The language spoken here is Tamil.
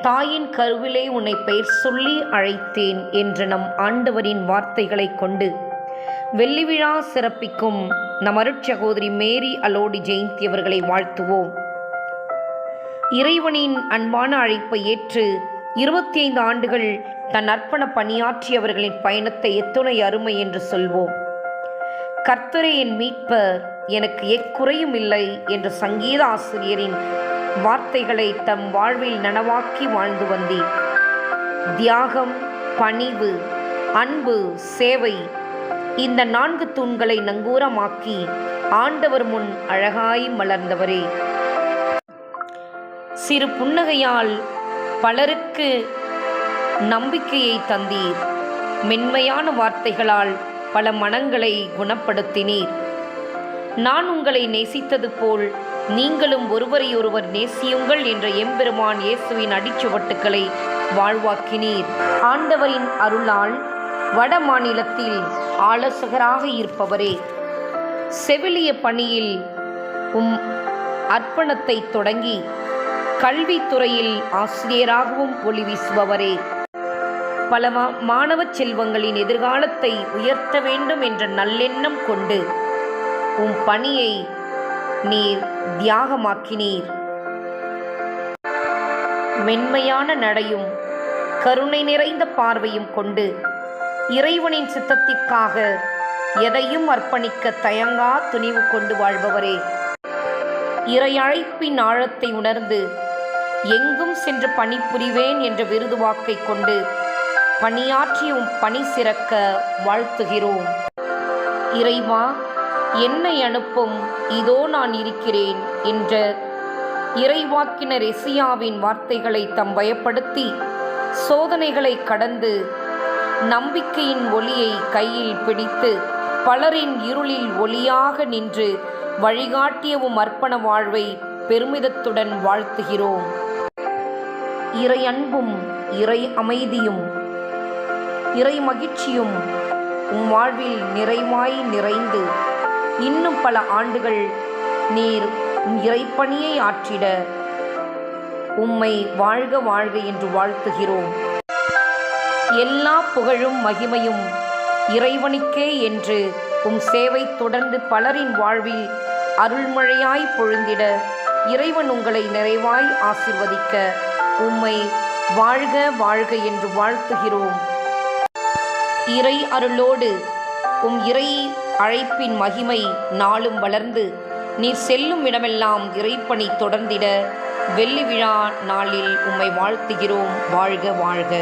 தாயின் கருவிலே உன்னை பெயர் சொல்லி அழைத்தேன் என்ற நம் ஆண்டவரின் வார்த்தைகளை கொண்டு வெள்ளி விழா சிறப்பிக்கும் நம் அருட்சகோதரி மேரி அலோடி ஜெயந்தி அவர்களை வாழ்த்துவோம். இறைவனின் அன்பான அழைப்பை ஏற்று 25 ஆண்டுகள் தன் அர்ப்பண பணியாற்றியவர்களின் பயணத்தை எத்துணை அருமை என்று சொல்வோம். கர்த்தரே என் மீட்பர், எனக்கு எக்குறையும் இல்லை என்ற சங்கீத ஆசிரியரின் வார்த்தைகளை தம் வாழ்வில் நனவாக்கி வாழ்ந்து வந்தீர். தியாகம், பணிவு, அன்பு, சேவை இந்த 4 தூண்களை நங்கூரமாக்கி ஆண்டவர் முன் அழகாய் மலர்ந்தவரே. சிறு புன்னகையால் பலருக்கு நம்பிக்கையை தந்தீர். மென்மையான வார்த்தைகளால் பல மனங்களை குணப்படுத்தினீர். நான் உங்களை நேசித்தது போல் நீங்களும் ஒருவரையொருவர் நேசியுங்கள் என்ற எம்பெருமான் இயேசுவின் அடிச்சுவட்டுக்களை வாழ்வாக்கினீர். ஆண்டவரின் அருளால் வட மாநிலத்தில் ஆலோசகராக இருப்பவரே, செவிலிய பணியில் அர்ப்பணத்தை தொடங்கி கல்வித்துறையில் ஆசிரியராகவும் ஒளி வீசுபவரே, பல மாணவ செல்வங்களின் எதிர்காலத்தை உயர்த்த வேண்டும் என்ற நல்லெண்ணம் கொண்டு பணியை நீர் தியாகமாக்கினீர். மென்மையான நடையும் கருணை நிறைந்த பார்வையும் கொண்டு இறைவனின் சித்தத்திற்காக எதையும் அர்ப்பணிக்க தயங்கா துணிவு கொண்டு வாழ்பவரே, இறையழைப்பின் ஆழத்தை உணர்ந்து எங்கும் சென்று பணிபுரிவேன் என்ற விருது வாக்கை கொண்டு பணியாற்றியும் பணி சிறக்க வாழ்த்துகிறோம். இறைவா, என்னை அனுப்பும், இதோ நான் இருக்கிறேன் என்ற இறைவாக்கினர் எசியாவின் வார்த்தைகளை தம் பயப்படுத்தி சோதனைகளை கடந்து நம்பிக்கையின் ஒளியை கையில் பிடித்து பலரின் இருளில் ஒளியாக நின்று வழிகாட்டியவும் அர்ப்பண வாழ்வை பெருமிதத்துடன் வாழ்த்துகிறோம். இறை அன்பும் இறை அமைதியும் இறை மகிழ்ச்சியும் வாழ்வில் நிறைவாய் நிறைந்து இன்னும் பல ஆண்டுகள் நீர் இறைப்பணியை ஆற்றிட உம்மை வாழ்க வாழ்க என்று வாழ்த்துகிறோம். எல்லா புகழும் மகிமையும் இறைவனுக்கே என்று சேவை தொடர்ந்து பலரின் வாழ்வில் அருள்மழையாய் பொழிந்திட இறைவன் உங்களை நிறைவாய் ஆசிர்வதிக்க உம்மை வாழ்க வாழ்க என்று வாழ்த்துகிறோம். இறை அருளோடு இறை அழைப்பின் மகிமை நாளும் வளர்ந்து நீர் செல்லும் இடமெல்லாம் இறைப்பணி தொடர்ந்திட வெள்ளி விழா நாளில் உம்மை வாழ்த்துகிறோம். வாழ்க வாழ்க.